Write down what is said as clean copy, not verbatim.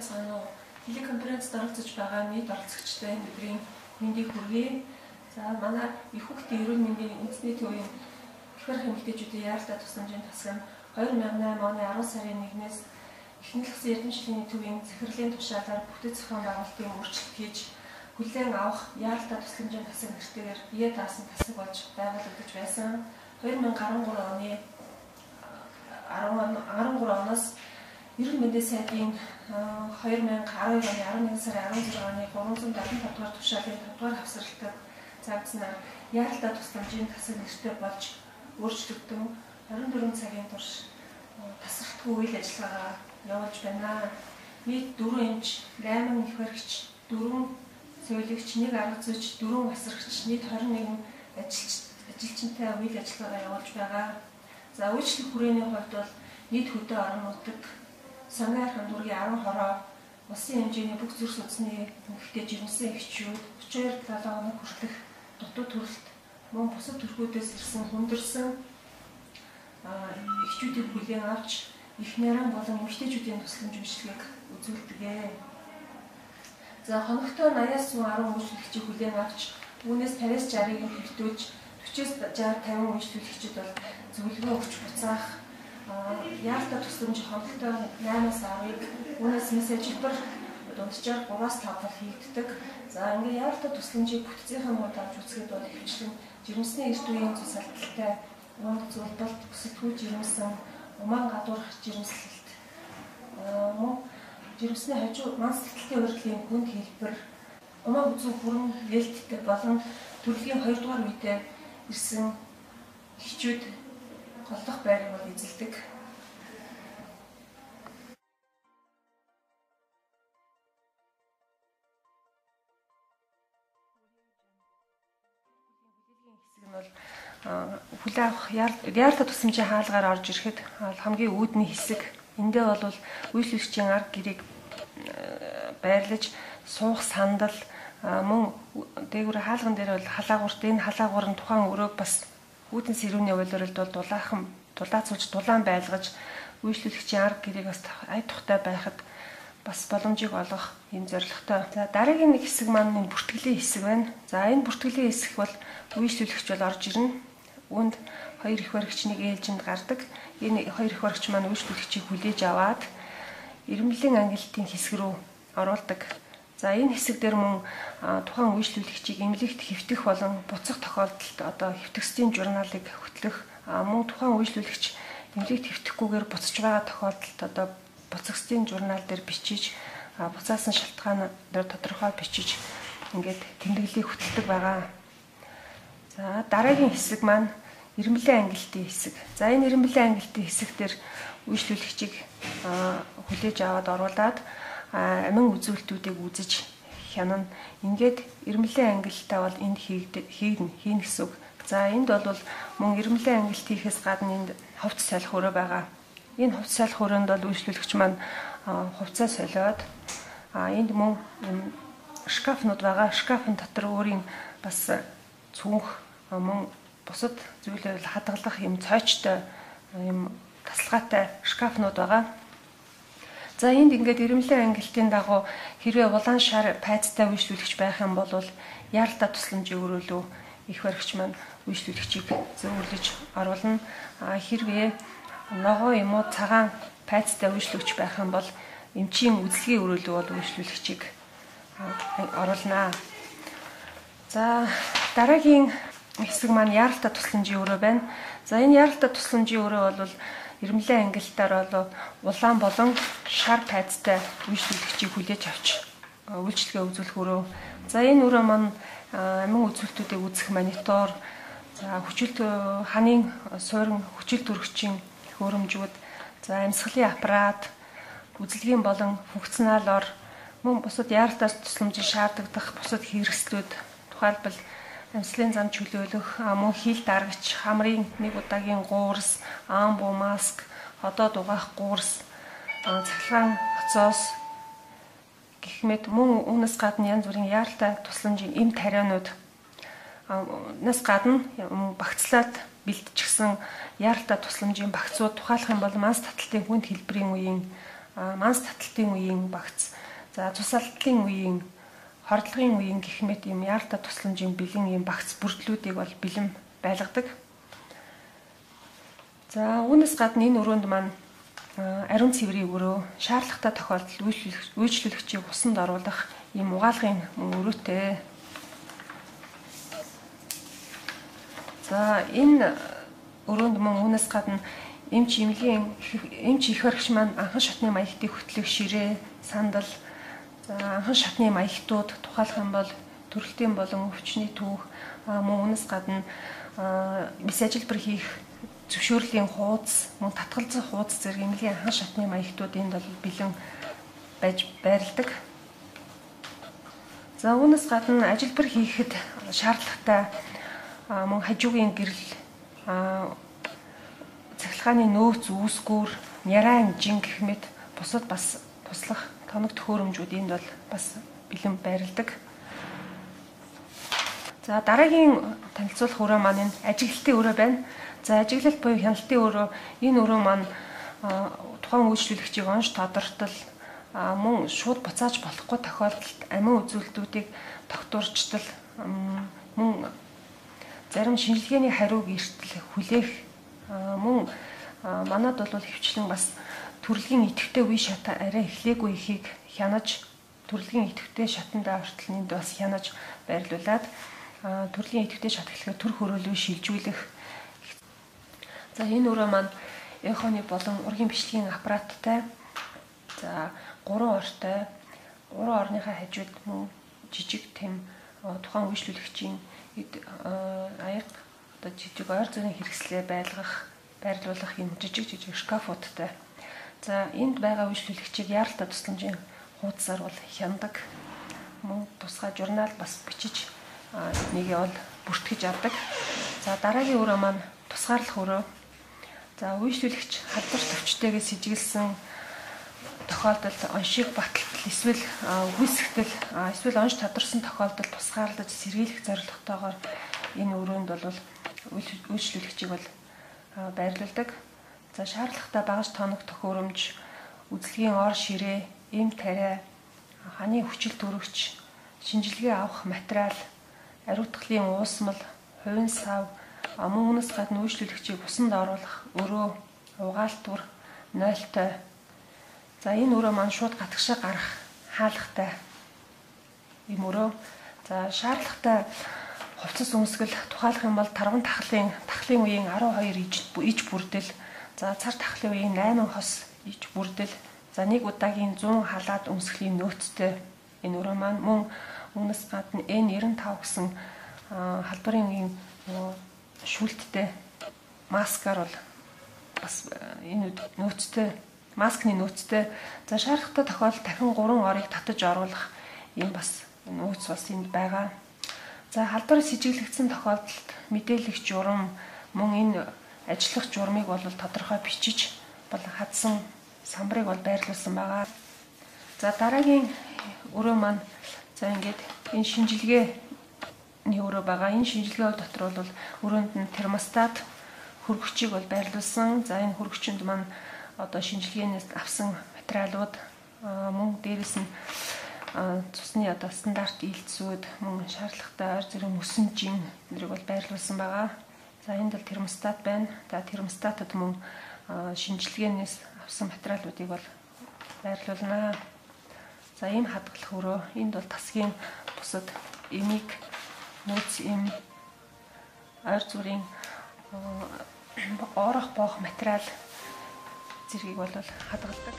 байцгаана уу? Телеконференцд оролцож байгаа нийт оролцогчтой бидний мэндийг хүргэе. За манай их хүүхдийн эрүүл мэндийн үндэсний төвийн ихварх эмэгтэйчүүдийн яаралтай тусламжийн тасгам 2008 оны 10 сарын 1-ээс эхнэл хэсэг эрдэмтдийн төвийн захирлын тушаалаар бүтэц зохион байгуулалтын өөрчлөлт хийж хүлээн авах яаралтай тусламжийн тасаг нэртэйгээр бие даасан тасаг болж байгуулагдаж байсан. 2013 оноос Эрүүл мэндийн сайдын 2012 оны 11 сарын 16-ны 375 дугаар тушаалын 5 дугаар хавсралтад заагдсанаар яаралтай тусламжийн тасаг нэртэй болж өөрчлөгдөн 24 цагийн турш тасралтгүй үйл ажиллагаа явуулж байна. Нийт 4 эмч, 8 их баригч, 4 цэвэрлэгч, 1 арга зүйч, 4 асрагч, нийт 21 ажилчинтай үйл ажиллагаа явуулж байгаа. За үйлчлэх хүрээний хувьд бол нийт хөдөө орон нутагт Сангаайхан дүүргийн 10 хороо, улсын хэмжээний бүх зүрх судасны эмэгтэй жирэмсэн эхчүүд 32-7 хоног хүртэлх дутуу төрөлт мөн бусад төрхүүдээс ирсэн хүндэрсэн эхчүүдийг хүлээн авч их наран болон эмэгтэйчүүдийн тусламж бичлэгийг үзүүлдэг. За хоногтой 80-аас 110 үйлчлэгчийг хүлээн авч үүнээс 50-аас 60-ыг хэвтүүлж 40-аас 60-50 үйлчлэгчид бол зөвлөгөө өгч буцаах яаралтай тусламж хоногтой 8-аас 10-ыг үүнээс мессежээр дунджаар 3-аас 5 бол хийгддэг. За ингээ яаралтай тусламжийг бүтцийн мод авч үзэхэд бол ихэвчлэн жирэмсний эрт үеийн цус алдалтай, уг зөвлөлт, бүсэтгүүл жирэмсэн, умаан гадуурх жирэмслэлт, мөн жирэмсний хажуу манс тэтгэлтийн урилгын хүнд хэлбэр, умаан үзүүн хүрэн нээлттэй болон төрөлхийн 2 дугаар үедээ ирсэн эхчүүд голдох байрыг бол эзэлдэг. Хүлээн авах яаралтай тусламжийн хаалгаар орж ирэхэд хамгийн үүдний хэсэг. Эндээ бол үйлчлэгчийн арга гэрээг байрлаж суух сандал мөн дээгүүр хаалган дээр бол халаагуурт энэ халаагуур нь тухайн өрөөг бас үүдэн сэрүүний уйлралд бол дулаацуулж дулаан байлгаж үйлчлэгчийн арга гэрээг бас ая тухтай байхад бас боломжийг олгох юм зорилготой. За дараагийн нэг хэсэг маань энэ бүртгэлийн хэсэг байна. За энэ бүртгэлийн хэсэг бол үйлчлэгч бол орж ирнэ. Үүнд 2 их баригч нэг ээлжинд гардаг. Энэ 2 их баригч маань үйлчлэгчийг хүлээж аваад ирмэлийн ангиллтын хэсэг рүү оруулдаг. За энэ хэсэг дээр мөн тухайн үйлчлэгчийг эмнэлэгт хэвтэх болон буцах тохиолдолд хэвтэгсдийн журналыг хөтлөх мөн тухайн үйлчлэгч эмнэлэгт хэвтэхгүйгээр буцаж байгаа тохиолдолд буцагсдын журнал дээр бичиж буцаасан шалтгаан дээр тодорхой бичиж ингээд тэмдэглэлийг хөтэлдэг байгаа. За дараагийн хэсэг маань ирмэлийн ангиллтын хэсэг. За энэ ирмэлийн ангиллтын хэсэг дээр үйлчлэгчийг хүлээж аваад оруулаад амин үзүүлэлтүүдийг үзэж хянана. Ингээд ирмэлийн ангиллтаа бол энд хийнэ гэсэн үг. За энд бол мөн ирмэлийн ангиллт хийхээс гадна энд хувцас салхи өрөө байгаа. Энэ хувцас салхи өрөөнд бол үйлчлэгч маань хувцас солиод энд мөн шкафнууд байгаа. Шкафын дотор өөрийн бас цүнх мөн бусад зүйлээр хадгалах юм цойчтой юм тасалгаатай шкафнууд байгаа. За энд ингээд ирмэлийн ангиллтын дагуу хэрвээ улаан шар пайцтай үйлчлэгч байх юм бол яаралтай тусламжийн өрөөлөө их баригч маань үйлчлэгчийг зөвлөж оруулна. Хэрвээ ногоо юм уу цагаан пайцтай үйлчлэгч байх юм бол эмчийн үзлэгийн өрөөлөө бол үйлчлэгчийг оруулнаа. За дараагийн хэсэг маань яаралтай тусламжийн өрөө байна. За энэ яаралтай тусламжийн өрөө бол ирмэлийн ангиллтаар бол улаан болон шар пайцтай үйлчлэгчийг хүлээж авч үйлчлэгээ үзүүлэх өрөө. За энэ өрөө маань амин үзүүлэлтүүдийг үзэх монитор, за ханийн суурин хүчил төрөгчийн хөрөмжүүд, за амьсгалын аппарат, үзэлгийн болон функционал ор, мөн бусад яаралтай тусламжийг шаарддаг бусад хэрэгслүүд, тухайлбал амьсгалын зам чөлөөлөх, мөн хил дарагч, хамрын нэг удаагийн гуурс, амбу маск, ходоод угаах гуурс, цахилгаан хоцоос гэх мэт мөн үүнээс гадна янз бүрийн яаралтай тусламжийн эм тарианууд нас гадна багцлаад бэлтчихсэн яаралтай тусламжийн багцууд тухайлах юм бол манс таталтын хүнд хэлбэрийн үеийн манс таталтын үеийн багц, за цус алдлын үеийн, хордлогын үеийн гэх мэт ийм яаралтай тусламжийн бэлэн ийм багц бүрдлүүдийг бол бэлэн байлгадаг. За үүнээс гадна энэ өрөөнд маань ариун цэврийн өрөө, шаардлагатай тохиолдолд үйлчлүүлэгчийг усанд оруулах ийм угаалгын өрөөтэй. За энэ өрөөнд мөн үүнээс гадна эмч их баригч маань анхан шатны маягтыг хөтлөх ширээ, сандал, за анхан шатны маягтууд тухайлах юм бол төрөлтийн болон өвчний түүх, мөн үүнээс гадна бис ажилбар хийх зөвшөөрлийн хуудас, мөн татгалзах хуудас зэрэг эмнэлгийн анхан шатны маягтууд энд бол бэлэн байж байрладаг. За үүнээс гадна ажилбар хийхэд шаардлагатай мөн хажуугийн гэрэл, цахилгааны нөөц үүсгүүр, нярайн жин гэх мэт бусад бас туслах тоног төхөөрөмжүүд энд бол бас бэлэн байрладаг. За дараагийн танилцуулах өрөө маань энэ ажиглалтын өрөө байна. За ажиглалт буюу хяналтын өрөө, энэ өрөө маань тухайн үйлчлүүлэгчийг онш тодортол мөн шууд буцааж болохгүй тохиолдолд амин үзүүлэлтүүдийг тогтворчдол, мөн зарим шинжилгээний хариуг эртэл хүлээх, мөн манад бол хвчлэн бас төрөлгийн идэвхтэй үе шатаа арай эхлээгүй ихийг хянаж, төрөлгийн идэвхтэй шатандаа хүртэл энд бас хянаж байрлуулад төрөлгийн идэвхтэй шат эхлэхэд төр хөрөөлөө шилжүүлэх. За энэ өрөө маань эхоны болон ургийн бичлэгийн аппараттай, за 3 ортой, 3 орныхаа хажууд мөн жижиг тэм тухайн үйлчлүүлэгчийн аяг одоо жижиг ойр зүрийн хэрэгслээ байрлуулах юм жижиг шкафуудтай. За энд байгаа үйлчлүүлэгчийг яаралтай тусламжийн хуудасаар бол хяндаг. Мөн тусгай журнал бас бичиж нэгээ бол бүртгэж авдаг. За дараагийн өрөө маань тусгаарлах өрөө. За үйлчлүүлэгч халдвар төвчтэйгээс сэжиглсэн тохиолдолд оншийг баталтал эсвэл үгүйсгтэл эсвэл онш тодорсон тохиолдолд тусгаарлаж сэргийлэх зорилготойгоор энэ өрөөнд бол үйлчлүүлэгчийг бол байрлуулдаг. За шаардлагатай багаж тоног төхөөрөмж, үзлэгийн ор ширээ, эм тариа, ханы хүчил төрөгч, шинжилгээ авах материал, ариутгалын уусмал, хувийн сав, мөн үүнээс гадна үйлчлүүлэгчийг усанд оруулах өрөө, угаалтур, нойлтой. За энэ өрөө маань шууд гатгшаа гарах хаалгатай юм өрөө. За шаардлагатай хувцас өмсгөл тухайлах юм бол тарван тахлын үеийн 12 иж бүрдэл, за цар тахлын үеийн 8 хос иж бүрдэл, за нэг удаагийн 100 халаад өмсгөлийн нөөцтэй энэ өрөө маань мөн үүнээс гадна N95 гэсэн халдварын үеийн шүүлттэй маскаар бол бас энэ нөөцтэй, маскны нөөцтэй. За шаардлагатай тохиолдолд дахин 3 орыг татаж оруулах ийм бас нөөц бас энд байгаа. За халдвар сэжиглэгдсэн тохиолдолд мэдээлэх журам, мөн энэ ажиллах журмыг бол тодорхой бичиж болон хадсан самбарыг бол байрлуулсан байгаа. За дараагийн өрөө маань за ингээд энэ шинжилгээний өрөө байгаа. Энэ шинжилгээ дотор бол өрөөнд нь термостат хөргөгчийг бол байрлуулсан. За энэ хөргөгчөнд маань одоо шинжилгээнээс авсан материалууд, мөн дээрэс нь цусны одоо стандарт ээлцүүд, мөн шаардлагатай ойр зэрэг мөсөн жин нэрийг бол байрлуулсан байгаа. За энд бол термостат байна. За термостатад мөн шинжилгээнээс авсан материалуудыг бол байрлуулнаа. За ийм хадгалах өрөө, энд бол тасгийн бусад эмийг, нөөц эм, ойр зүрийн орох боох материал зэргийг бол хадгалдаг.